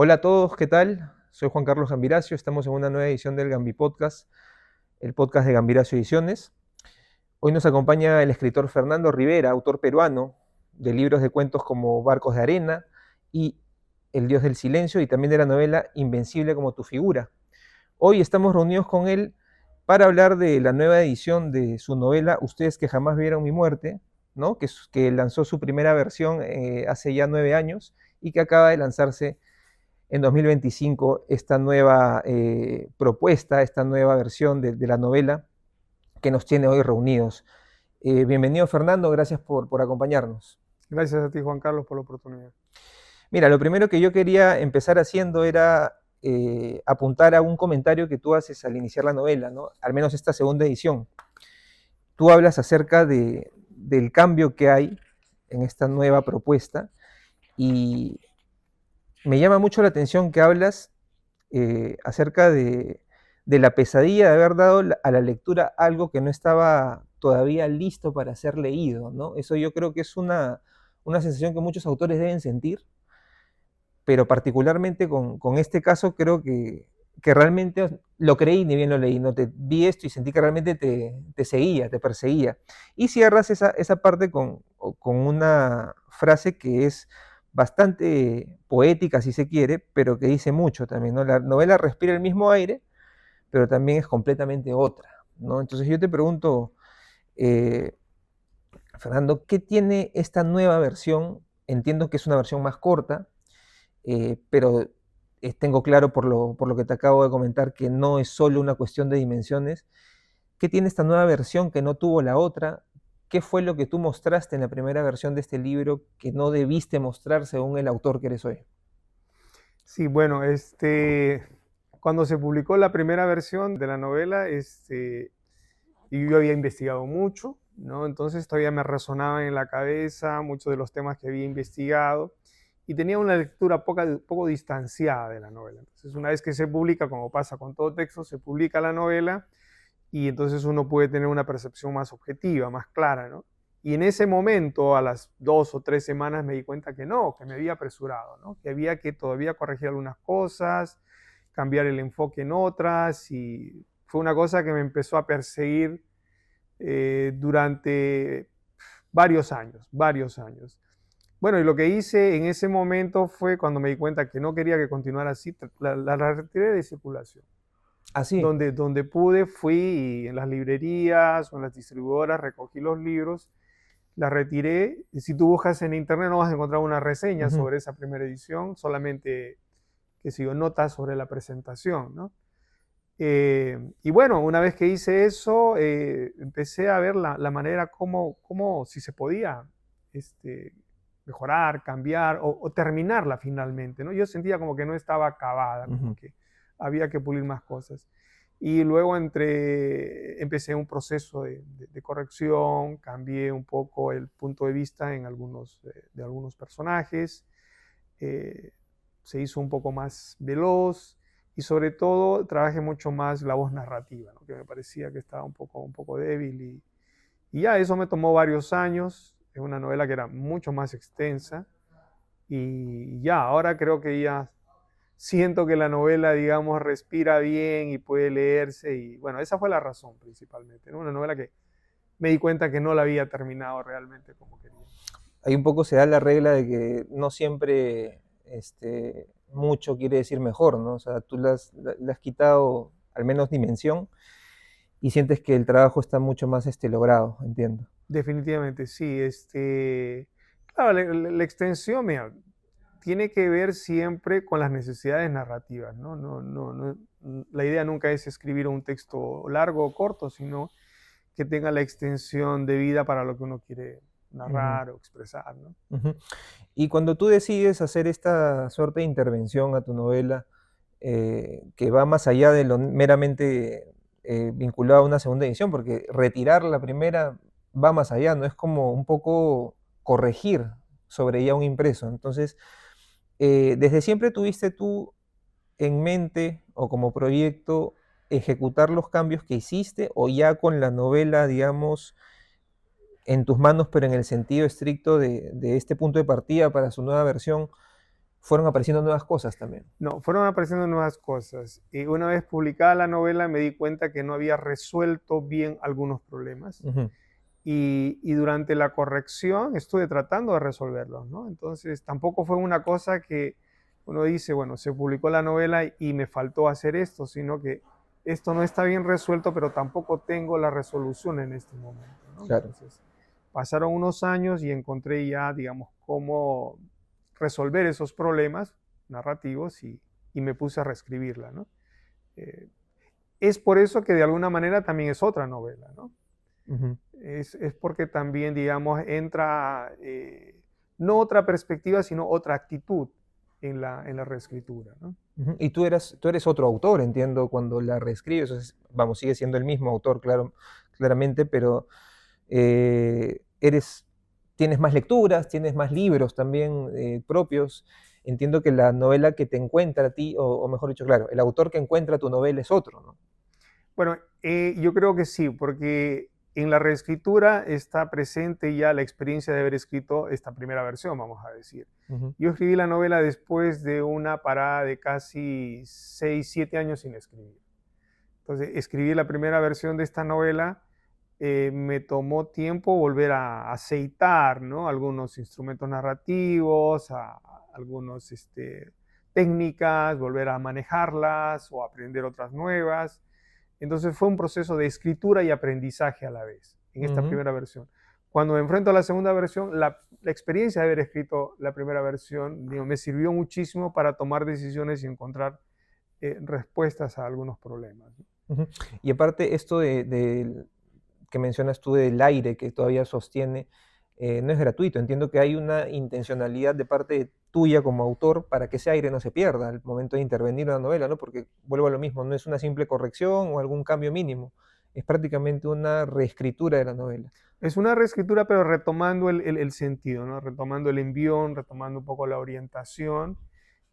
Hola a todos, ¿qué tal? Soy Juan Carlos Gambiracio, estamos en una nueva edición del Gambi Podcast, el podcast de Gambiracio Ediciones. Hoy nos acompaña el escritor Fernando Rivera, autor peruano de libros de cuentos como Barcos de Arena y El Dios del Silencio, y también de la novela Invencible como tu figura. Hoy estamos reunidos con él para hablar de la nueva edición de su novela Ustedes que jamás vieron mi muerte, ¿no? que lanzó su primera versión hace ya 9 años y que acaba de lanzarse en 2025 esta nueva propuesta, esta nueva versión de la novela que nos tiene hoy reunidos. Bienvenido, Fernando, gracias por acompañarnos. Gracias a ti, Juan Carlos, por la oportunidad. Mira, lo primero que yo quería empezar haciendo era apuntar a un comentario que tú haces al iniciar la novela, ¿no? Al menos esta segunda edición. Tú hablas acerca del cambio que hay en esta nueva propuesta y me llama mucho la atención que hablas acerca de la pesadilla de haber dado a la lectura algo que no estaba todavía listo para ser leído, ¿no? Eso yo creo que es una sensación que muchos autores deben sentir, pero particularmente con este caso creo que realmente lo creí ni bien lo leí, ¿no? Vi esto y sentí que realmente te seguía, te perseguía. Y cierras esa parte con una frase que es bastante poética, si se quiere, pero que dice mucho también, ¿no? La novela respira el mismo aire, pero también es completamente otra, ¿no? Entonces yo te pregunto, eh, Fernando, ¿qué tiene esta nueva versión? Entiendo que es una versión más corta, pero tengo claro por lo que te acabo de comentar que no es solo una cuestión de dimensiones. ¿Qué tiene esta nueva versión que no tuvo la otra? ¿Qué fue lo que tú mostraste en la primera versión de este libro que no debiste mostrar según el autor que eres hoy? Sí, bueno, cuando se publicó la primera versión de la novela, y yo había investigado mucho, ¿no? Entonces todavía me resonaban en la cabeza muchos de los temas que había investigado y tenía una lectura poco distanciada de la novela. Entonces, una vez que se publica, como pasa con todo texto, se publica la novela y entonces uno puede tener una percepción más objetiva, más clara, ¿no? Y en ese momento, a las 2 o 3 semanas, me di cuenta que no, que me había apresurado, ¿no? Que había que todavía corregir algunas cosas, cambiar el enfoque en otras, y fue una cosa que me empezó a perseguir durante varios años, varios años. Bueno, y lo que hice en ese momento fue cuando me di cuenta que no quería que continuara así, la retiré de circulación. Así. Donde pude fui y en las librerías o en las distribuidoras recogí los libros, las retiré. Y si tú buscas en internet no vas a encontrar una reseña Ujú. sobre esa primera edición, solamente, qué sé yo, notas sobre la presentación, ¿no? Y bueno, una vez que hice eso, empecé a ver la manera como si se podía este, mejorar, cambiar o terminarla finalmente, ¿no? Yo sentía como que no estaba acabada, como Ujú. que había que pulir más cosas. Y luego empecé un proceso de corrección, cambié un poco el punto de vista de algunos personajes, eh, se hizo un poco más veloz y sobre todo trabajé mucho más la voz narrativa, ¿no? Que me parecía que estaba un poco débil y ya eso me tomó varios años, es una novela que era mucho más extensa y ya, ahora creo que ya siento que la novela, digamos, respira bien y puede leerse y bueno, esa fue la razón principalmente, ¿no? Una novela que me di cuenta que no la había terminado realmente como quería. Ahí un poco se da la regla de que no siempre mucho quiere decir mejor, ¿no? O sea, tú le has quitado al menos dimensión y sientes que el trabajo está mucho más logrado, entiendo. Definitivamente, sí. Claro, la extensión, mira, tiene que ver siempre con las necesidades narrativas, ¿no? La idea nunca es escribir un texto largo o corto, sino que tenga la extensión de vida para lo que uno quiere Ujú, narrar o expresar, ¿no? ujú. Y cuando tú decides hacer esta suerte de intervención a tu novela, que va más allá de lo meramente vinculado a una segunda edición, porque retirar la primera va más allá, ¿no? Es como un poco corregir sobre ya un impreso. Entonces, ¿desde siempre tuviste tú en mente o como proyecto ejecutar los cambios que hiciste o ya con la novela, digamos, en tus manos, pero en el sentido estricto de este punto de partida para su nueva versión? fueron apareciendo nuevas cosas también. No, fueron apareciendo nuevas cosas. Y una vez publicada la novela me di cuenta que no había resuelto bien algunos problemas. Ujú. Y durante la corrección estuve tratando de resolverlos, ¿no? Entonces tampoco fue una cosa que uno dice, bueno, se publicó la novela y me faltó hacer esto, sino que esto no está bien resuelto, pero tampoco tengo la resolución en este momento, ¿no? Claro. Entonces pasaron unos años y encontré ya, digamos, cómo resolver esos problemas narrativos y me puse a reescribirla, ¿no? Eh, es por eso que de alguna manera también es otra novela, ¿no? Ujú. Es porque también, digamos, entra no otra perspectiva, sino otra actitud en la reescritura, ¿no? Ujú. Y tú eres otro autor, entiendo, cuando la reescribes. Vamos, sigue siendo el mismo autor, claro, claramente, pero eres, tienes más lecturas, tienes más libros también propios. Entiendo que la novela que te encuentra a ti, o mejor dicho, claro, el autor que encuentra tu novela es otro, ¿no? Bueno, yo creo que sí, porque en la reescritura está presente ya la experiencia de haber escrito esta primera versión, vamos a decir. Ujú. Yo escribí la novela después de una parada de casi 6, 7 años sin escribir. Entonces, escribí la primera versión de esta novela, me tomó tiempo volver a aceitar, ¿no? Algunos instrumentos narrativos, algunos técnicas, volver a manejarlas o aprender otras nuevas. Entonces fue un proceso de escritura y aprendizaje a la vez, en esta Ujú. primera versión. Cuando me enfrento a la segunda versión, la experiencia de haber escrito la primera versión, digo, me sirvió muchísimo para tomar decisiones y encontrar respuestas a algunos problemas, ¿no? Ujú. Y aparte, esto que mencionas tú del aire que todavía sostiene, no es gratuito. Entiendo que hay una intencionalidad de parte tuya como autor para que ese aire no se pierda al momento de intervenir en la novela, ¿no? Porque vuelvo a lo mismo, no es una simple corrección o algún cambio mínimo, es prácticamente una reescritura de la novela. Es una reescritura, pero retomando el sentido, ¿no? Retomando el envión, retomando un poco la orientación.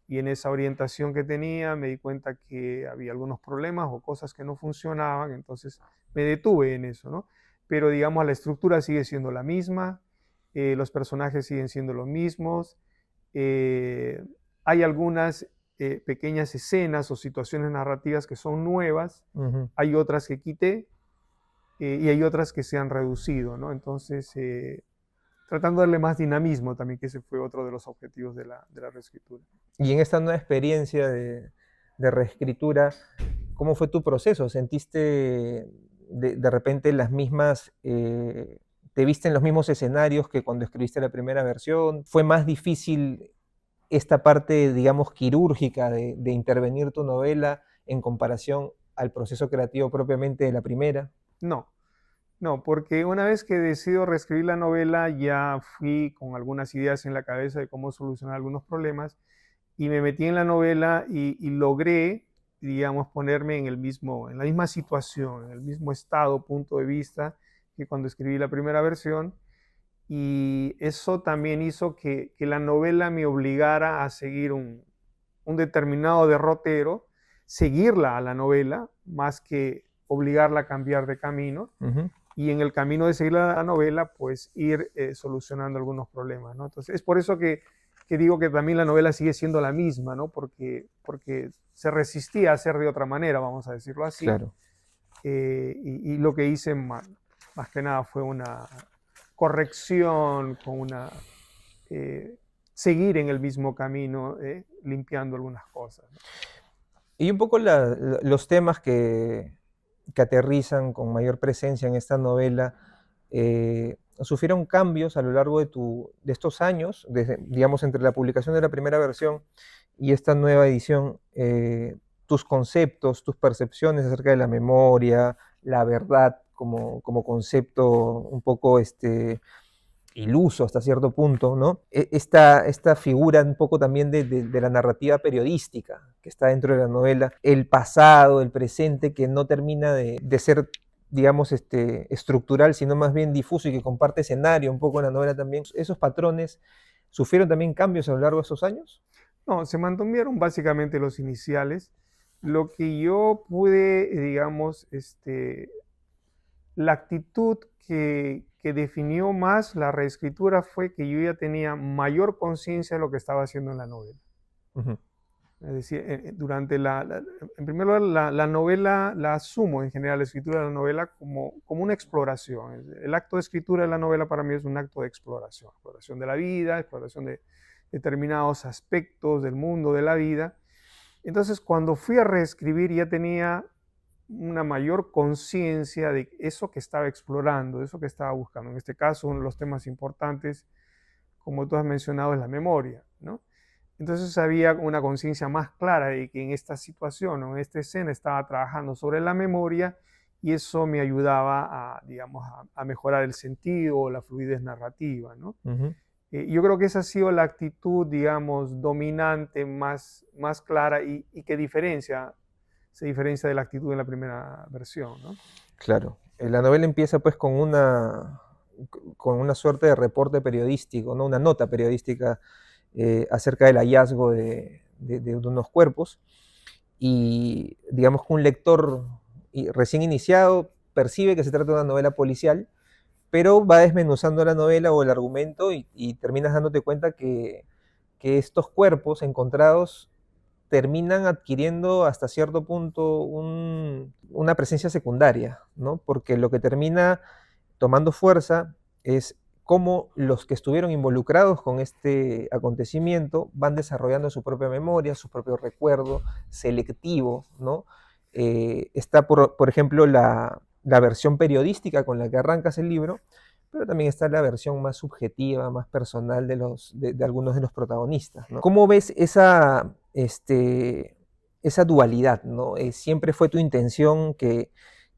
Y en esa orientación que tenía me di cuenta que había algunos problemas o cosas que no funcionaban, entonces me detuve en eso, ¿no? Pero digamos, la estructura sigue siendo la misma, los personajes siguen siendo los mismos, eh, hay algunas pequeñas escenas o situaciones narrativas que son nuevas, Ujú. hay otras que quité y hay otras que se han reducido, ¿no? Entonces, tratando de darle más dinamismo también, que ese fue otro de los objetivos de la reescritura. Y en esta nueva experiencia de reescritura, ¿cómo fue tu proceso? ¿Sentiste de repente las mismas, te viste en los mismos escenarios que cuando escribiste la primera versión? ¿Fue más difícil esta parte, digamos, quirúrgica de intervenir tu novela en comparación al proceso creativo propiamente de la primera? No, no, porque una vez que decido reescribir la novela, ya fui con algunas ideas en la cabeza de cómo solucionar algunos problemas y me metí en la novela y logré, digamos, ponerme en la misma situación, en el mismo estado, punto de vista que cuando escribí la primera versión. Y eso también hizo que la novela me obligara a seguir un determinado derrotero, seguirla a la novela, más que obligarla a cambiar de camino Ujú. y en el camino de seguir la novela, pues ir solucionando algunos problemas, ¿no? Entonces, es por eso que digo que también la novela sigue siendo la misma, ¿no? Porque se resistía a hacer de otra manera, vamos a decirlo así, Claro. y lo que hice más que nada fue una corrección, con una seguir en el mismo camino, limpiando algunas cosas, ¿no? Y un poco los temas que aterrizan con mayor presencia en esta novela, sufrieron cambios a lo largo de estos años, desde, digamos, entre la publicación de la primera versión y esta nueva edición, tus conceptos, tus percepciones acerca de la memoria, la verdad como concepto un poco iluso hasta cierto punto, ¿no? Esta figura un poco también de la narrativa periodística que está dentro de la novela, el pasado, el presente, que no termina de ser, digamos, estructural, sino más bien difuso y que comparte escenario un poco en la novela también. ¿Esos patrones sufrieron también cambios a lo largo de esos años? No, se mantuvieron básicamente los iniciales. Lo que yo pude, digamos, la actitud que definió más la reescritura fue que yo ya tenía mayor conciencia de lo que estaba haciendo en la novela. Ujú. Es decir, en primer lugar, la novela la asumo en general, la escritura de la novela, como una exploración. El acto de escritura de la novela para mí es un acto de exploración de la vida, exploración de determinados aspectos del mundo, de la vida. Entonces, cuando fui a reescribir, ya tenía una mayor conciencia de eso que estaba explorando, de eso que estaba buscando. En este caso, uno de los temas importantes, como tú has mencionado, es la memoria, ¿no? Entonces había una conciencia más clara de que en esta situación o en esta escena estaba trabajando sobre la memoria y eso me ayudaba a, digamos, a mejorar el sentido o la fluidez narrativa, ¿no? Ujú. Yo creo que esa ha sido la actitud, digamos, dominante, más clara y que se diferencia de la actitud en la primera versión, ¿no? Claro. La novela empieza pues con una suerte de reporte periodístico, ¿no? Una nota periodística acerca del hallazgo de unos cuerpos y digamos que un lector recién iniciado percibe que se trata de una novela policial, pero va desmenuzando la novela o el argumento y terminas dándote cuenta que estos cuerpos encontrados terminan adquiriendo hasta cierto punto una presencia secundaria, ¿no? Porque lo que termina tomando fuerza es cómo los que estuvieron involucrados con este acontecimiento van desarrollando su propia memoria, su propio recuerdo selectivo, ¿no? Está, por ejemplo, la versión periodística con la que arrancas el libro, pero también está la versión más subjetiva, más personal de algunos de los protagonistas, ¿no? ¿Cómo ves esa dualidad, ¿no? ¿Siempre fue tu intención que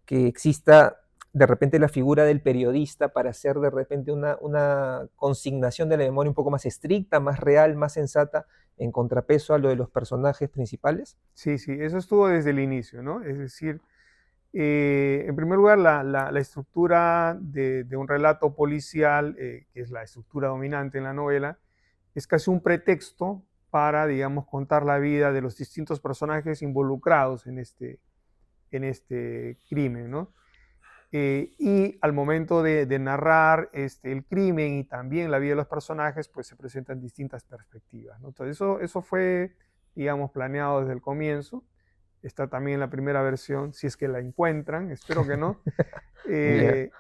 exista de repente la figura del periodista para hacer de repente una consignación de la memoria un poco más estricta, más real, más sensata, en contrapeso a lo de los personajes principales? Sí, sí, eso estuvo desde el inicio, ¿no? Es decir, en primer lugar, la estructura de un relato policial, que es la estructura dominante en la novela, es casi un pretexto para, digamos, contar la vida de los distintos personajes involucrados en este crimen, ¿no? Y al momento de narrar el crimen y también la vida de los personajes, pues se presentan distintas perspectivas, ¿no? Entonces eso fue, digamos, planeado desde el comienzo. Está también en la primera versión, si es que la encuentran, espero que no. Ya. Eh,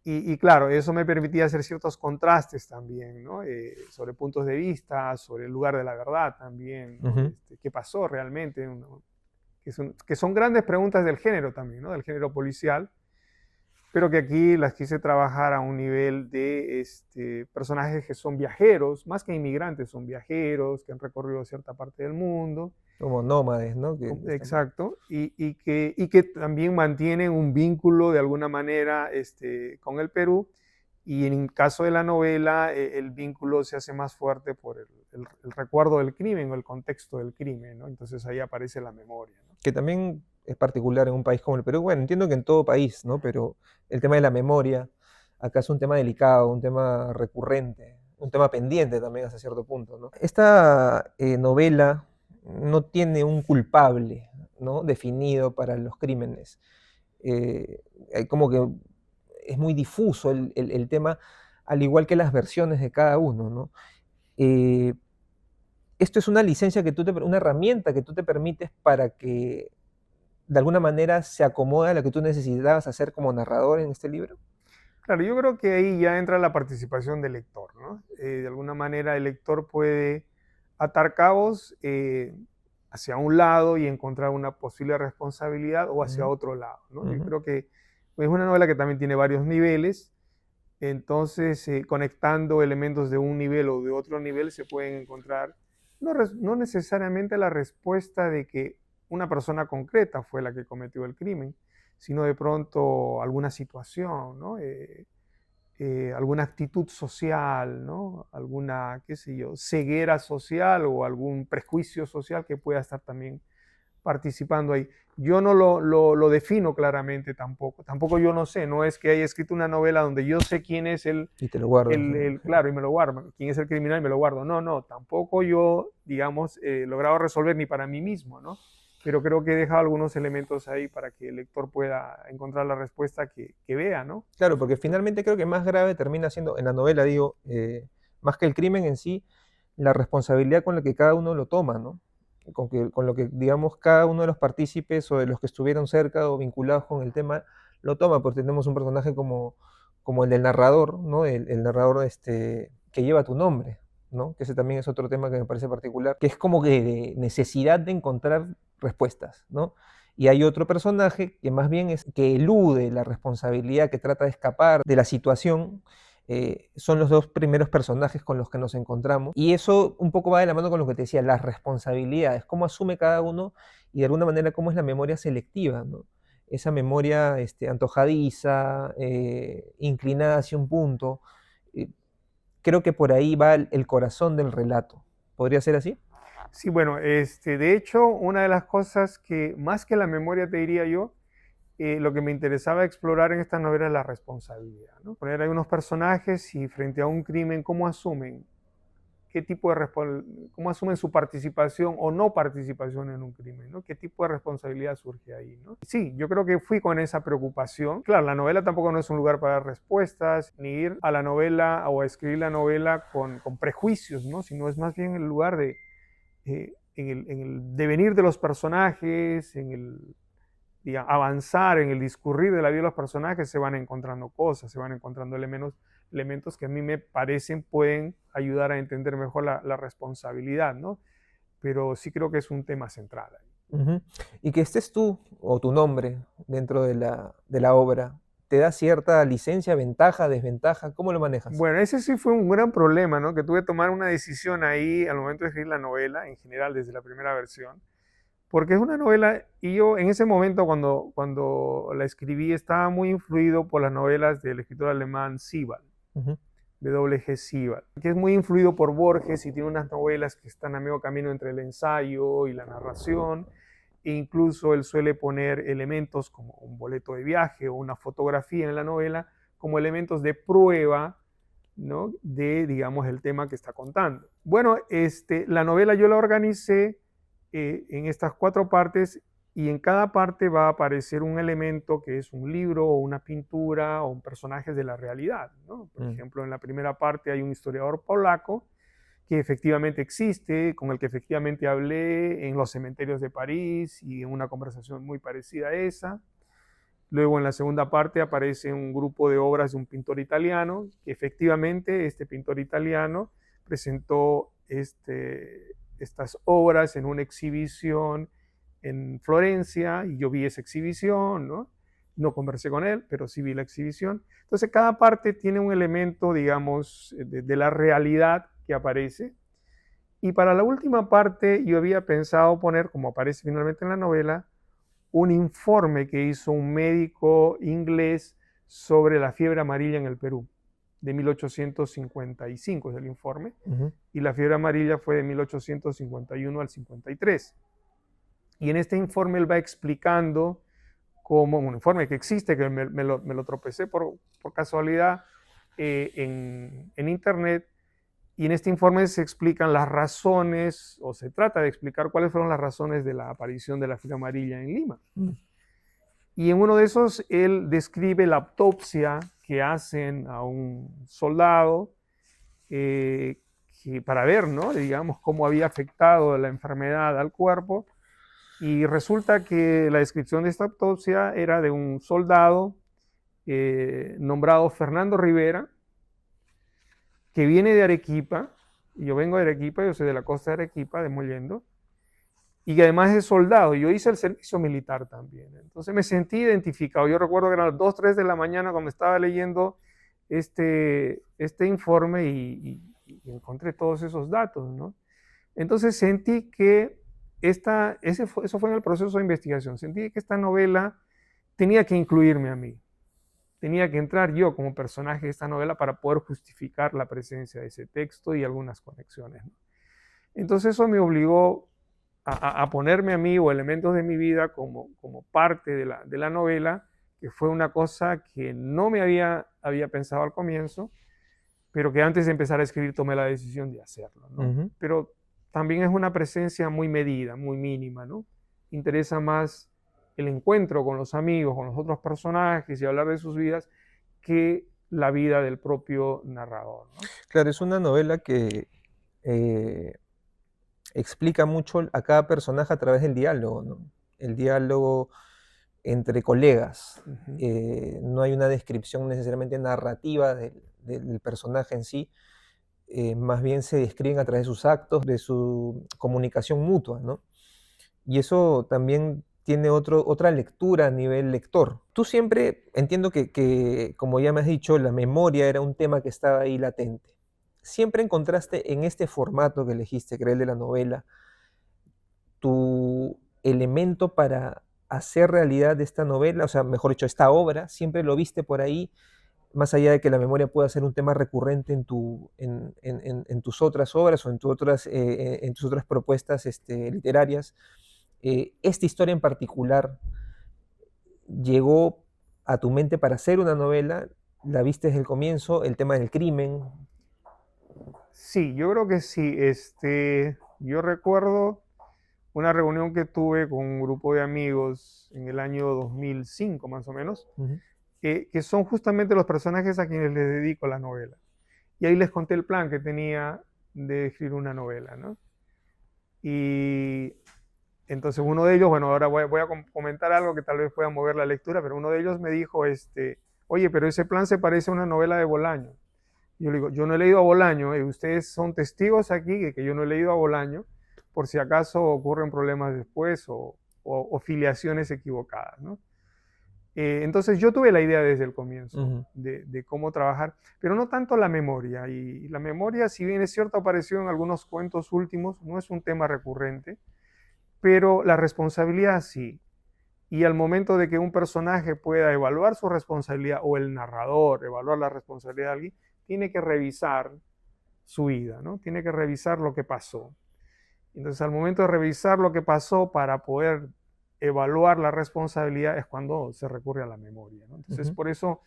y claro, eso me permitía hacer ciertos contrastes también, ¿no? Sobre puntos de vista, sobre el lugar de la verdad también, ¿no? Ujú. ¿Qué pasó realmente? ¿No? Que son grandes preguntas del género también, ¿no? Del género policial, pero que aquí las quise trabajar a un nivel de personajes que son viajeros, más que inmigrantes, son viajeros, que han recorrido cierta parte del mundo. Como nómades, ¿no? Que están... Exacto, y que también mantienen un vínculo de alguna manera con el Perú, y en el caso de la novela el vínculo se hace más fuerte por el recuerdo del crimen o el contexto del crimen, ¿no? Entonces ahí aparece la memoria, ¿no? que también es particular en un país como el Perú. Bueno, entiendo que en todo país, ¿no? Pero el tema de la memoria, acá es un tema delicado, un tema recurrente, un tema pendiente también hasta cierto punto, ¿no? Esta novela no tiene un culpable, ¿no? Definido para los crímenes. Como que es muy difuso el tema, al igual que las versiones de cada uno, ¿no? Eh, Esto es una licencia que una herramienta que tú te permites para que de alguna manera se acomoda a lo que tú necesitabas hacer como narrador en este libro. Claro, yo creo que ahí ya entra la participación del lector, ¿no? De alguna manera el lector puede atar cabos hacia un lado y encontrar una posible responsabilidad o hacia Ujú, otro lado, ¿no? Yo ujú. creo que es una novela que también tiene varios niveles, entonces conectando elementos de un nivel o de otro nivel se pueden encontrar no necesariamente la respuesta de que una persona concreta fue la que cometió el crimen, sino de pronto alguna situación, ¿no? Alguna actitud social, ¿no? Alguna, qué sé yo, ceguera social o algún prejuicio social que pueda estar también participando ahí. Yo no lo defino claramente tampoco, tampoco yo no sé, no es que haya escrito una novela donde yo sé quién es Y te lo guardas, ¿no? claro, y me lo guardo, quién es el criminal y me lo guardo. No, no, tampoco yo, digamos, he logrado resolver ni para mí mismo, ¿no? Pero creo que he dejado algunos elementos ahí para que el lector pueda encontrar la respuesta que vea, ¿no? Claro, porque finalmente creo que más grave termina siendo, en la novela digo, más que el crimen en sí, la responsabilidad con la que cada uno lo toma, ¿no? Con lo que, digamos, cada uno de los partícipes o de los que estuvieron cerca o vinculados con el tema lo toma, porque tenemos un personaje como el del narrador, ¿no? El narrador que lleva tu nombre, ¿no? Que ese también es otro tema que me parece particular, que es como que de necesidad de encontrar respuestas, ¿no? Y hay otro personaje que más bien es que elude la responsabilidad, que trata de escapar de la situación. Son los dos primeros personajes con los que nos encontramos. Y eso un poco va de la mano con lo que te decía, las responsabilidades, cómo asume cada uno y de alguna manera cómo es la memoria selectiva, ¿no? Esa memoria antojadiza, inclinada hacia un punto. eh, Creo que por ahí va el corazón del relato. ¿Podría ser así? Sí, bueno, de hecho, una de las cosas que, más que la memoria, te diría yo, lo que me interesaba explorar en esta novela es la responsabilidad, ¿no? Poner ahí unos personajes y frente a un crimen, ¿cómo asumen? ¿Cómo asumen su participación o no participación en un crimen, ¿no? ¿Qué tipo de responsabilidad surge ahí, ¿no? Sí, yo creo que fui con esa preocupación. Claro, la novela tampoco no es un lugar para dar respuestas, ni ir a la novela o a escribir la novela con prejuicios, ¿no? Sino es más bien el lugar en el devenir de los personajes, avanzar en el discurrir de la vida de los personajes, se van encontrando cosas, se van encontrando elementos que a mí me parecen pueden ayudar a entender mejor la responsabilidad, ¿no? Pero sí creo que es un tema central ahí. Ujú. Y que estés tú o tu nombre dentro de la obra, ¿te da cierta licencia, ventaja, desventaja? ¿Cómo lo manejas? Bueno, ese sí fue un gran problema, ¿no? Que tuve que tomar una decisión ahí al momento de escribir la novela, en general desde la primera versión, porque es una novela y yo en ese momento cuando la escribí estaba muy influido por las novelas del escritor alemán Sebald. Ujú. W.G. Sebald, que es muy influido por Borges y tiene unas novelas que están a medio camino entre el ensayo y la narración, e incluso él suele poner elementos como un boleto de viaje o una fotografía en la novela como elementos de prueba, ¿no? De, digamos, el tema que está contando. Bueno, la novela yo la organicé en estas 4 partes y en cada parte va a aparecer un elemento que es un libro o una pintura o un personaje de la realidad, ¿no? Por ejemplo, en la primera parte hay un historiador polaco que efectivamente existe, con el que efectivamente hablé en los cementerios de París y en una conversación muy parecida a esa. Luego en la segunda parte aparece un grupo de obras de un pintor italiano, que efectivamente este pintor italiano presentó estas obras en una exhibición en Florencia y yo vi esa exhibición, ¿no? No conversé con él, pero sí vi la exhibición. Entonces cada parte tiene un elemento, digamos, de la realidad que aparece. Y para la última parte yo había pensado poner, como aparece finalmente en la novela, un informe que hizo un médico inglés sobre la fiebre amarilla en el Perú, de 1855 es el informe, Ujú. y la fiebre amarilla fue de 1851 al 53. Y en este informe él va explicando cómo, un informe que existe, que me lo tropecé por casualidad en internet, y en este informe se explican las razones, o se trata de explicar cuáles fueron las razones de la aparición de la fiebre amarilla en Lima. Y en uno de esos él describe la autopsia que hacen a un soldado para ver, ¿no? Digamos, cómo había afectado la enfermedad al cuerpo. Y resulta que la descripción de esta autopsia era de un soldado nombrado Fernando Rivera, que viene de Arequipa, y yo vengo de Arequipa, yo soy de la costa de Arequipa, de Mollendo, y que además es soldado. Yo hice el servicio militar también. Entonces me sentí identificado. Yo recuerdo que eran las 2, 3 de la mañana cuando estaba leyendo este informe y encontré todos esos datos, ¿no? Entonces sentí que eso fue en el proceso de investigación. Sentí que esta novela tenía que incluirme a mí. Tenía que entrar yo como personaje de esta novela para poder justificar la presencia de ese texto y algunas conexiones, ¿no? Entonces eso me obligó a ponerme a mí o elementos de mi vida como parte de la novela, que fue una cosa que no me había pensado al comienzo, pero que antes de empezar a escribir tomé la decisión de hacerlo, ¿no? Ujú. Pero también es una presencia muy medida, muy mínima, ¿no? Interesa más el encuentro con los amigos, con los otros personajes y hablar de sus vidas que la vida del propio narrador, ¿no? Claro, es una novela que eh, explica mucho a cada personaje a través del diálogo, ¿no? El diálogo entre colegas. No hay una descripción necesariamente narrativa del personaje en sí, más bien se describen a través de sus actos, de su comunicación mutua, ¿no? Y eso también tiene otra lectura a nivel lector. Tú siempre, entiendo que, como ya me has dicho, la memoria era un tema que estaba ahí latente. Siempre encontraste en este formato que elegiste, que era el de la novela, tu elemento para hacer realidad de esta novela, o sea, mejor dicho, esta obra, siempre lo viste por ahí, más allá de que la memoria pueda ser un tema recurrente en tus otras obras o en tus otras propuestas literarias, esta historia en particular llegó a tu mente para hacer una novela, la viste desde el comienzo, el tema del crimen. Sí, yo creo que sí. Yo recuerdo una reunión que tuve con un grupo de amigos en el año 2005, más o menos, Ujú. que son justamente los personajes a quienes les dedico la novela. Y ahí les conté el plan que tenía de escribir una novela, ¿no? Y entonces uno de ellos, bueno, ahora voy a comentar algo que tal vez pueda mover la lectura, pero uno de ellos me dijo, oye, pero ese plan se parece a una novela de Bolaño. Yo le digo, yo no he leído a Bolaño, y ustedes son testigos aquí de que yo no he leído a Bolaño, por si acaso ocurren problemas después o filiaciones equivocadas, ¿no? Entonces yo tuve la idea desde el comienzo Ujú. de cómo trabajar, pero no tanto la memoria. Y la memoria, si bien es cierto, apareció en algunos cuentos últimos, no es un tema recurrente, pero la responsabilidad sí. Y al momento de que un personaje pueda evaluar su responsabilidad o el narrador evaluar la responsabilidad de alguien, tiene que revisar su vida, ¿no? Tiene que revisar lo que pasó. Entonces, al momento de revisar lo que pasó para poder evaluar la responsabilidad es cuando se recurre a la memoria, ¿no? Entonces, Ujú. por eso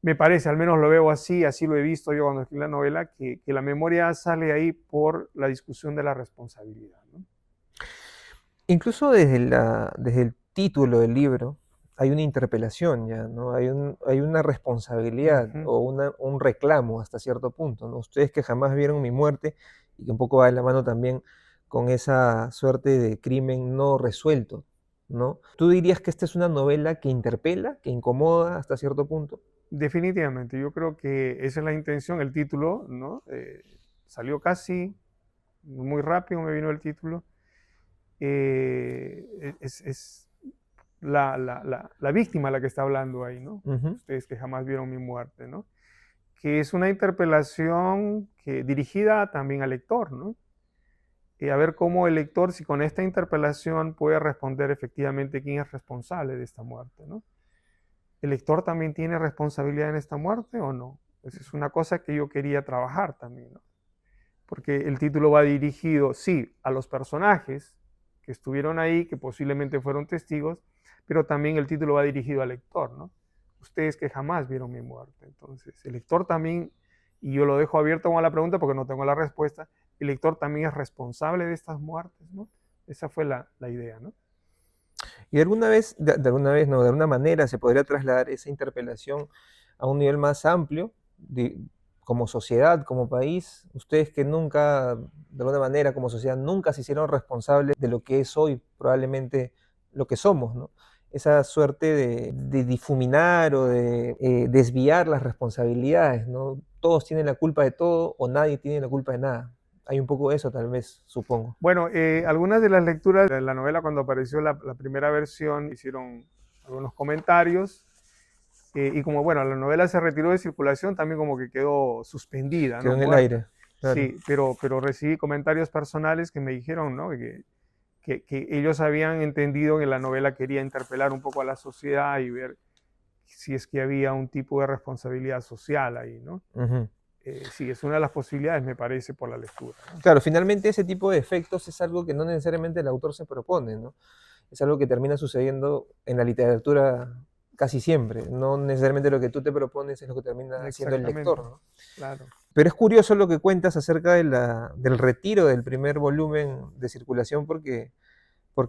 me parece, al menos lo veo así, así lo he visto yo cuando escribí la novela, que la memoria sale ahí por la discusión de la responsabilidad, ¿no? Incluso desde el título del libro hay una interpelación ya, ¿no? Hay una responsabilidad Ujú. o un reclamo hasta cierto punto, ¿no? Ustedes que jamás vieron mi muerte, y que un poco va de la mano también con esa suerte de crimen no resuelto, ¿no? ¿Tú dirías que esta es una novela que interpela, que incomoda hasta cierto punto? Definitivamente, yo creo que esa es la intención, el título, ¿no? Salió casi muy rápido, me vino el título. Es la víctima la que está hablando ahí, ¿no? Ujú. Ustedes que jamás vieron mi muerte, ¿no? Que es una interpelación dirigida también al lector, ¿no? Y a ver cómo el lector, si con esta interpelación puede responder efectivamente quién es responsable de esta muerte, ¿no? ¿El lector también tiene responsabilidad en esta muerte o no? Esa es una cosa que yo quería trabajar también, ¿no? Porque el título va dirigido, sí, a los personajes que estuvieron ahí, que posiblemente fueron testigos, pero también el título va dirigido al lector, ¿no? Ustedes que jamás vieron mi muerte. Entonces, el lector también, y yo lo dejo abierto con la pregunta porque no tengo la respuesta, el lector también es responsable de estas muertes, ¿no? Esa fue la idea, ¿no? Y de alguna vez, no, de alguna manera se podría trasladar esa interpelación a un nivel más amplio, como sociedad, como país. Ustedes que nunca, de alguna manera, como sociedad, nunca se hicieron responsables de lo que es hoy, probablemente lo que somos, ¿no? Esa suerte de difuminar o de desviar las responsabilidades, ¿no? Todos tienen la culpa de todo o nadie tiene la culpa de nada. Hay un poco de eso, tal vez, supongo. Bueno, algunas de las lecturas de la novela cuando apareció la primera versión hicieron algunos comentarios y como bueno, la novela se retiró de circulación, también como que quedó suspendida, Quedó ¿no? en el Muerta. aire, claro. Sí, pero recibí comentarios personales que me dijeron, ¿no? Que ellos habían entendido que la novela quería interpelar un poco a la sociedad y ver si es que había un tipo de responsabilidad social ahí, ¿no? Ujú. Sí, es una de las posibilidades, me parece, por la lectura, ¿no? Claro, finalmente ese tipo de efectos es algo que no necesariamente el autor se propone, ¿no? Es algo que termina sucediendo en la literatura casi siempre. No necesariamente lo que tú te propones es lo que termina haciendo el lector, Exactamente, ¿no? claro. Pero es curioso lo que cuentas acerca del retiro del primer volumen de circulación porque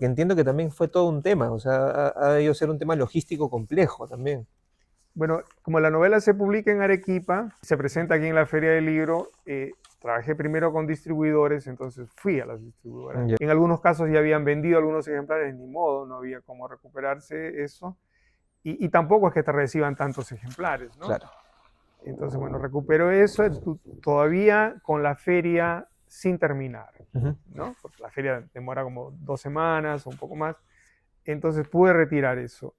entiendo que también fue todo un tema, o sea, ha debido ser un tema logístico complejo también. Bueno, como la novela se publica en Arequipa, se presenta aquí en la Feria del Libro, trabajé primero con distribuidores, entonces fui a las distribuidoras. Ya. En algunos casos ya habían vendido algunos ejemplares, ni modo, no había cómo recuperarse eso. Y tampoco es que te reciban tantos ejemplares, ¿no? Claro. Entonces, bueno, recupero eso todavía con la feria sin terminar, ¿no? Porque la feria demora como 2 semanas o un poco más. Entonces pude retirar eso.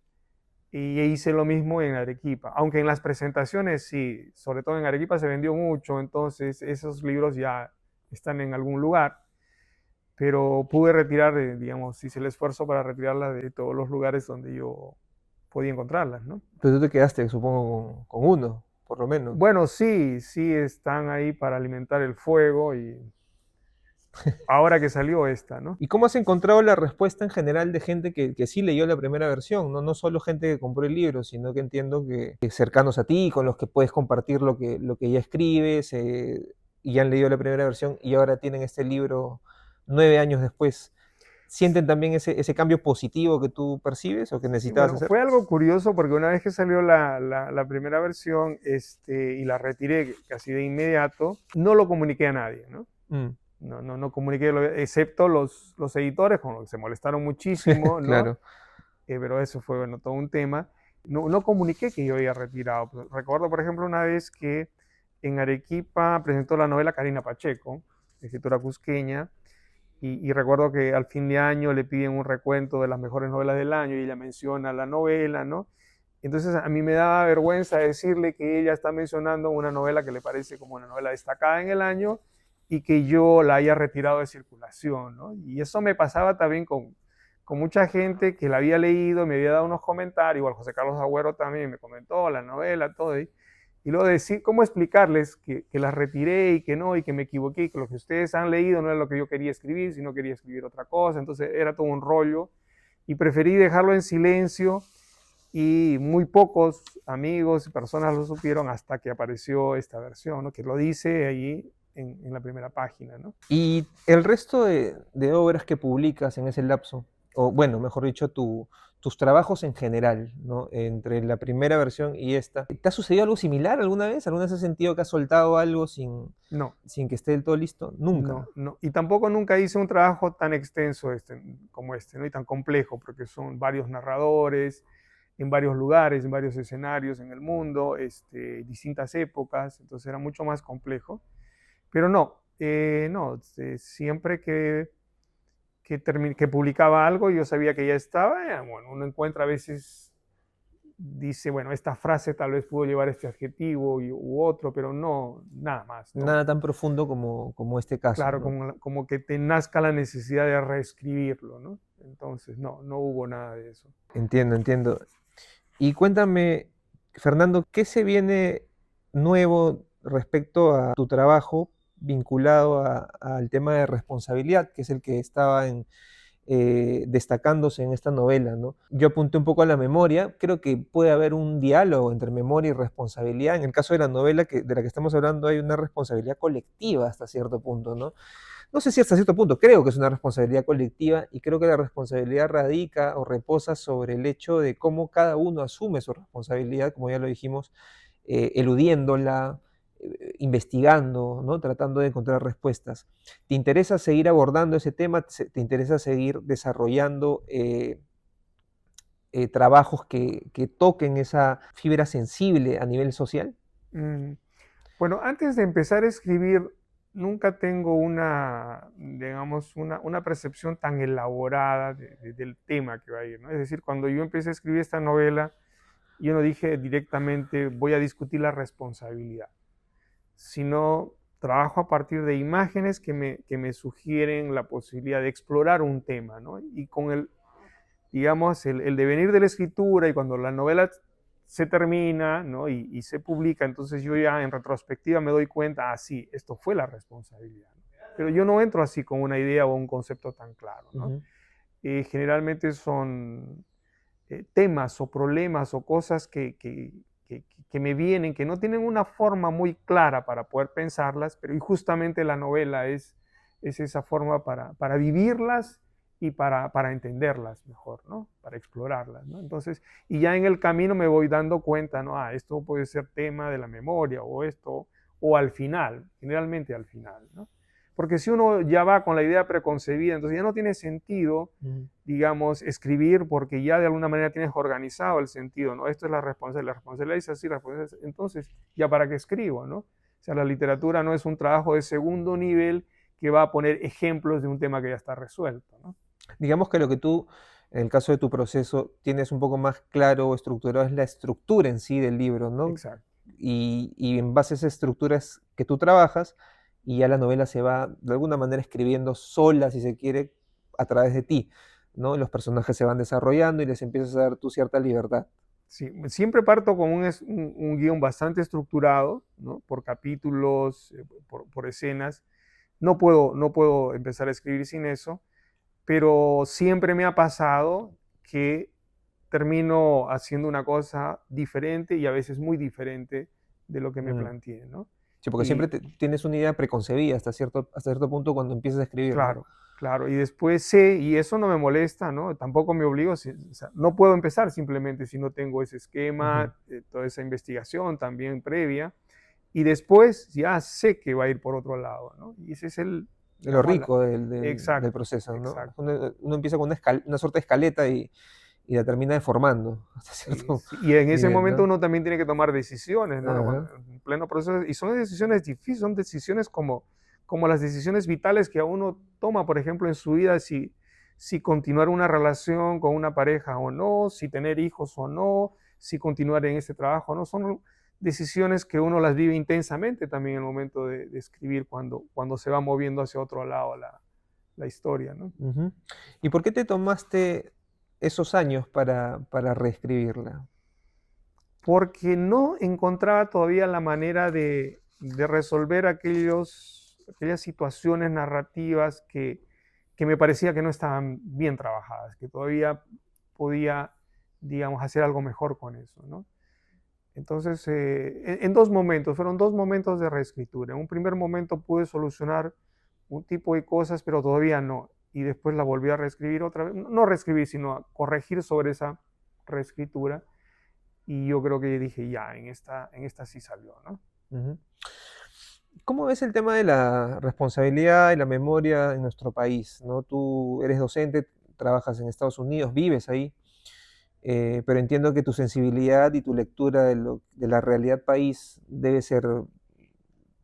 Y hice lo mismo en Arequipa, aunque en las presentaciones sí, sobre todo en Arequipa se vendió mucho, entonces esos libros ya están en algún lugar, pero pude retirar, digamos, hice el esfuerzo para retirarlas de todos los lugares donde yo podía encontrarlas, ¿no? Pero tú te quedaste, supongo, con uno, por lo menos. Bueno, sí, sí están ahí para alimentar el fuego y ahora que salió esta, ¿no? ¿Y cómo has encontrado la respuesta en general de gente que sí leyó la primera versión? No, no solo gente que compró el libro, sino que entiendo que cercanos a ti, con los que puedes compartir lo que ya escribes, y ya han leído la primera versión y ahora tienen este libro 9 años después. ¿Sienten también ese cambio positivo que tú percibes o que Sí, necesitabas bueno, hacer? fue algo curioso porque una vez que salió la primera versión y la retiré casi de inmediato, no lo comuniqué a nadie, ¿no? Mm, No comuniqué, excepto los editores, con los que se molestaron muchísimo, ¿no? claro. Pero eso fue, bueno, todo un tema. No comuniqué que yo había retirado. Recuerdo, por ejemplo, una vez que en Arequipa presentó la novela Karina Pacheco, escritora cusqueña, y recuerdo que al fin de año le piden un recuento de las mejores novelas del año y ella menciona la novela, ¿no? Entonces a mí me daba vergüenza decirle que ella está mencionando una novela que le parece como una novela destacada en el año y que yo la haya retirado de circulación, ¿no? Y eso me pasaba también con mucha gente que la había leído, me había dado unos comentarios, igual José Carlos Agüero también me comentó la novela, todo, y luego decir, ¿cómo explicarles que las retiré y que no, y que me equivoqué, y que lo que ustedes han leído no es lo que yo quería escribir, sino quería escribir otra cosa? Entonces era todo un rollo y preferí dejarlo en silencio y muy pocos amigos y personas lo supieron hasta que apareció esta versión, ¿no? Que lo dice allí en la primera página, ¿no? Y el resto de obras que publicas en ese lapso, o bueno, mejor dicho, tus trabajos en general, ¿no? Entre la primera versión y esta, ¿te ha sucedido algo similar alguna vez? ¿Alguna vez has sentido que has soltado algo No, sin que esté del todo listo? Nunca. no. Y tampoco nunca hice un trabajo tan extenso como este, ¿no? Y tan complejo, porque son varios narradores, en varios lugares, en varios escenarios en el mundo, distintas épocas, entonces era mucho más complejo. Pero no, siempre que publicaba algo yo sabía que ya estaba, bueno, uno encuentra a veces, dice, bueno, esta frase tal vez pudo llevar este adjetivo u otro, pero no, nada más, ¿no? Nada tan profundo como este caso, Claro, ¿no? como que te nazca la necesidad de reescribirlo, ¿no? Entonces, no hubo nada de eso. Entiendo, entiendo. Y cuéntame, Fernando, ¿qué se viene nuevo respecto a tu trabajo vinculado al tema de responsabilidad, que es el que estaba destacándose en esta novela, ¿no? Yo apunté un poco a la memoria, creo que puede haber un diálogo entre memoria y responsabilidad. En el caso de la novela de la que estamos hablando hay una responsabilidad colectiva hasta cierto punto, ¿no? No sé si hasta cierto punto, creo que es una responsabilidad colectiva y creo que la responsabilidad radica o reposa sobre el hecho de cómo cada uno asume su responsabilidad, como ya lo dijimos, eludiéndola, investigando, ¿no? Tratando de encontrar respuestas. ¿Te interesa seguir abordando ese tema? ¿Te interesa seguir desarrollando trabajos que toquen esa fibra sensible a nivel social? Mm, Bueno, antes de empezar a escribir, nunca tengo digamos, una percepción tan elaborada del tema que va a ir, ¿no? Es decir, cuando yo empecé a escribir esta novela, yo no dije directamente voy a discutir la responsabilidad, sino trabajo a partir de imágenes que me sugieren la posibilidad de explorar un tema, ¿no? Y con digamos, el devenir de la escritura y cuando la novela se termina, ¿no? y se publica, entonces yo ya en retrospectiva me doy cuenta, sí, esto fue la responsabilidad, ¿no? Pero yo no entro así con una idea o un concepto tan claro, ¿no? Ujú. Generalmente son temas o problemas o cosas que me vienen, que no tienen una forma muy clara para poder pensarlas, pero y justamente la novela es esa forma para vivirlas y para entenderlas mejor, ¿no? Para explorarlas, ¿no? Entonces, y ya en el camino me voy dando cuenta, ¿no? Esto puede ser tema de la memoria o esto, o al final, generalmente al final, ¿no? Porque si uno ya va con la idea preconcebida, entonces ya no tiene sentido, digamos, escribir porque ya de alguna manera tienes organizado el sentido, ¿no? Esto es la responsabilidad es así, la responsabilidad es, entonces, ¿ya para qué escribo, no? O sea, la literatura no es un trabajo de segundo nivel que va a poner ejemplos de un tema que ya está resuelto, ¿no? Digamos que lo que tú, en el caso de tu proceso, tienes un poco más claro o estructurado es la estructura en sí del libro, ¿no? Exacto. Y en base a esas estructuras que tú trabajas, y ya la novela se va de alguna manera escribiendo sola, si se quiere, a través de ti, ¿no? Los personajes se van desarrollando y les empiezas a dar tu cierta libertad. Sí, siempre parto con un guión bastante estructurado, ¿no? Por capítulos, por escenas. No puedo empezar a escribir sin eso, pero siempre me ha pasado que termino haciendo una cosa diferente y a veces muy diferente de lo que me Mm. planteé, ¿no? Sí, porque siempre Y tienes una idea preconcebida hasta cierto punto cuando empiezas a escribir, ¿no? claro, claro, y después sé, y eso no me molesta, ¿no? Tampoco me obligo, o sea, no puedo empezar simplemente si no tengo ese Ujú. esquema, toda esa investigación también previa, y después ya sé que va a ir por otro lado, ¿no? Y ese es el, De lo digamos, rico del exacto, proceso, ¿no? exacto. Uno empieza con una suerte de escaleta y la termina deformando hasta Sí, cierto sí, y en ese nivel, momento ¿no? uno también tiene que tomar decisiones, ¿no? Ajá. En pleno proceso, y son decisiones difíciles, son decisiones como las decisiones vitales que a uno toma, por ejemplo, en su vida, si continuar una relación con una pareja o no, si tener hijos o no, si continuar en este trabajo o no. Son decisiones que uno las vive intensamente también en el momento de escribir, cuando se va moviendo hacia otro lado la historia, ¿no? Ujú. ¿Y por qué te tomaste esos años para reescribirla? Porque no encontraba todavía la manera de resolver aquellas situaciones narrativas que me parecía que no estaban bien trabajadas, que todavía podía, digamos, hacer algo mejor con eso, ¿no? Entonces, en dos momentos, fueron dos momentos de reescritura. En un primer momento pude solucionar un tipo de cosas, pero todavía no. Y después la volví a reescribir otra vez, no reescribir, sino a corregir sobre esa reescritura, y yo creo que dije, ya, en esta sí salió, ¿no? Ujú. ¿Cómo ves el tema de la responsabilidad y la memoria en nuestro país, ¿no? Tú eres docente, trabajas en Estados Unidos, vives ahí, pero entiendo que tu sensibilidad y tu lectura de la realidad país debe ser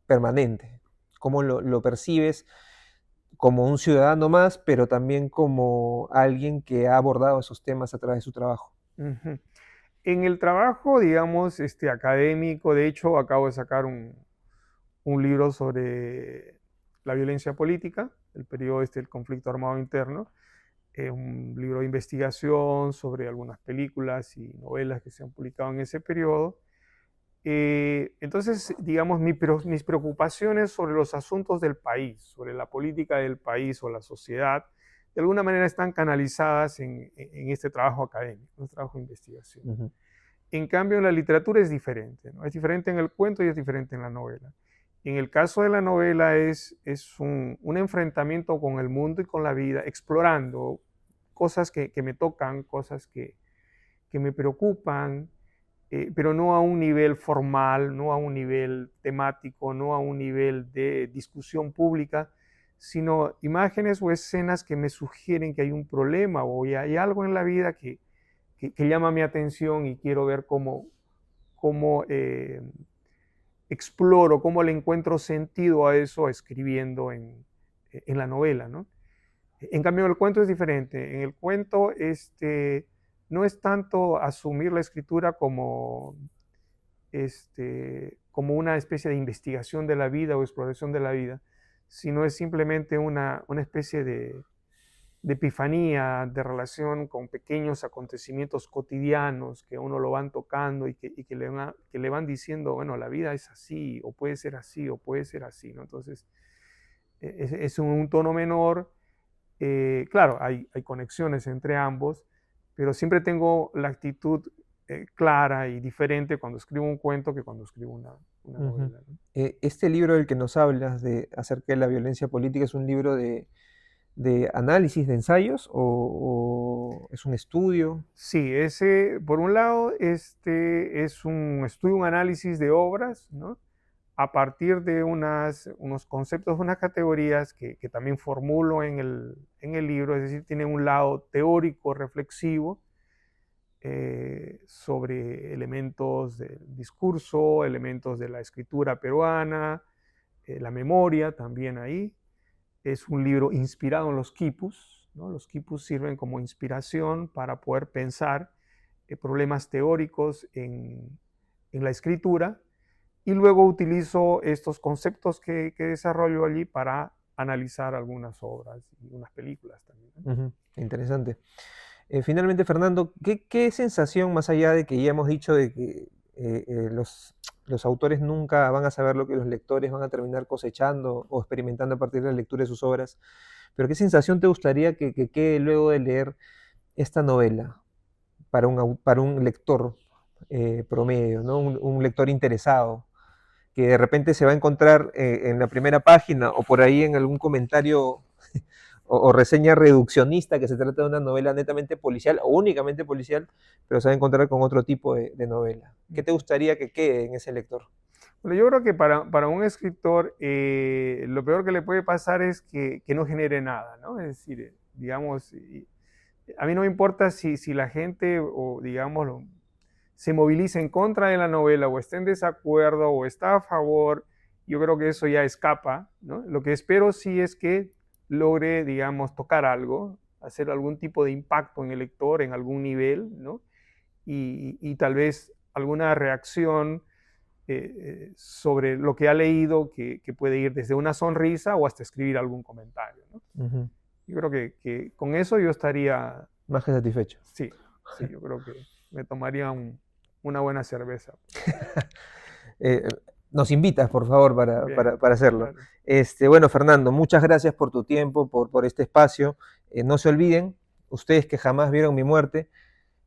permanente. ¿Cómo lo percibes como un ciudadano más, pero también como alguien que ha abordado esos temas a través de su trabajo? Ujú. En el trabajo, digamos, académico, de hecho, acabo de sacar un libro sobre la violencia política, el periodo del conflicto armado interno, un libro de investigación sobre algunas películas y novelas que se han publicado en ese periodo. Entonces, digamos, mis preocupaciones sobre los asuntos del país, sobre la política del país o la sociedad, de alguna manera están canalizadas en este trabajo académico, en este trabajo de investigación. Ujú, En cambio, en la literatura es diferente, ¿no? Es diferente en el cuento y es diferente en la novela. En el caso de la novela es un enfrentamiento con el mundo y con la vida, explorando cosas que me tocan, cosas que me preocupan, pero no a un nivel formal, no a un nivel temático, no a un nivel de discusión pública, sino imágenes o escenas que me sugieren que hay un problema o hay algo en la vida que llama mi atención y quiero ver cómo exploro, cómo le encuentro sentido a eso escribiendo en la novela, ¿no? En cambio, el cuento es diferente. En el cuento, no es tanto asumir la escritura como una especie de investigación de la vida o exploración de la vida, sino es simplemente una especie de epifanía, de relación con pequeños acontecimientos cotidianos que uno lo van tocando y que le van diciendo, bueno, la vida es así, o puede ser así, o puede ser así, ¿no? Entonces, es un tono menor. Claro, hay conexiones entre ambos, pero siempre tengo la actitud clara y diferente cuando escribo un cuento que cuando escribo una ujú. novela, ¿no? Este libro del que nos hablas acerca de la violencia política es un libro de análisis, de ensayos o es un estudio. Sí, ese, por un lado, es un estudio, un análisis de obras, ¿no? a partir de unos conceptos, unas categorías que también formulo en el libro, es decir, tienen un lado teórico, reflexivo, sobre elementos del discurso, elementos de la escritura peruana, la memoria también ahí. Es un libro inspirado en los quipus, ¿no? Los quipus sirven como inspiración para poder pensar problemas teóricos en la escritura, y luego utilizo estos conceptos que desarrollo allí para analizar algunas obras y unas películas también, ¿no? Ujú, interesante. Finalmente, Fernando, ¿qué sensación, más allá de que ya hemos dicho de que los autores nunca van a saber lo que los lectores van a terminar cosechando o experimentando a partir de la lectura de sus obras, pero qué sensación te gustaría que quede luego de leer esta novela para un lector promedio, ¿no? Un lector interesado, que de repente se va a encontrar en la primera página o por ahí en algún comentario o reseña reduccionista que se trata de una novela netamente policial o únicamente policial, pero se va a encontrar con otro tipo de novela? ¿Qué te gustaría que quede en ese lector? Bueno, yo creo que para un escritor lo peor que le puede pasar es que no genere nada, ¿no? Es decir, digamos, a mí no me importa si la gente, o digamos, se moviliza en contra de la novela, o está en desacuerdo, o está a favor. Yo creo que eso ya escapa, ¿no? Lo que espero sí es que logre, digamos, tocar algo, hacer algún tipo de impacto en el lector en algún nivel, ¿no? Y tal vez alguna reacción sobre lo que ha leído, que puede ir desde una sonrisa o hasta escribir algún comentario, ¿no? Ujú. Yo creo que con eso yo estaría, Más que satisfecho. sí, yo creo que me tomaría una buena cerveza. Eh, Nos invitas, por favor, Bien, para hacerlo. claro. Bueno, Fernando, muchas gracias por tu tiempo, por este espacio. No se olviden, ustedes que jamás vieron mi muerte,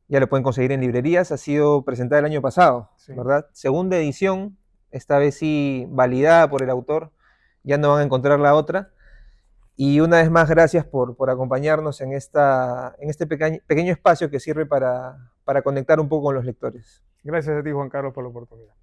ya lo pueden conseguir en librerías. Ha sido presentada el año pasado, Sí. ¿verdad? Segunda edición, esta vez sí validada por el autor. Ya no van a encontrar la otra. Y una vez más, gracias por acompañarnos en este pequeño espacio que sirve para conectar un poco con los lectores. Gracias a ti, Juan Carlos, por la oportunidad.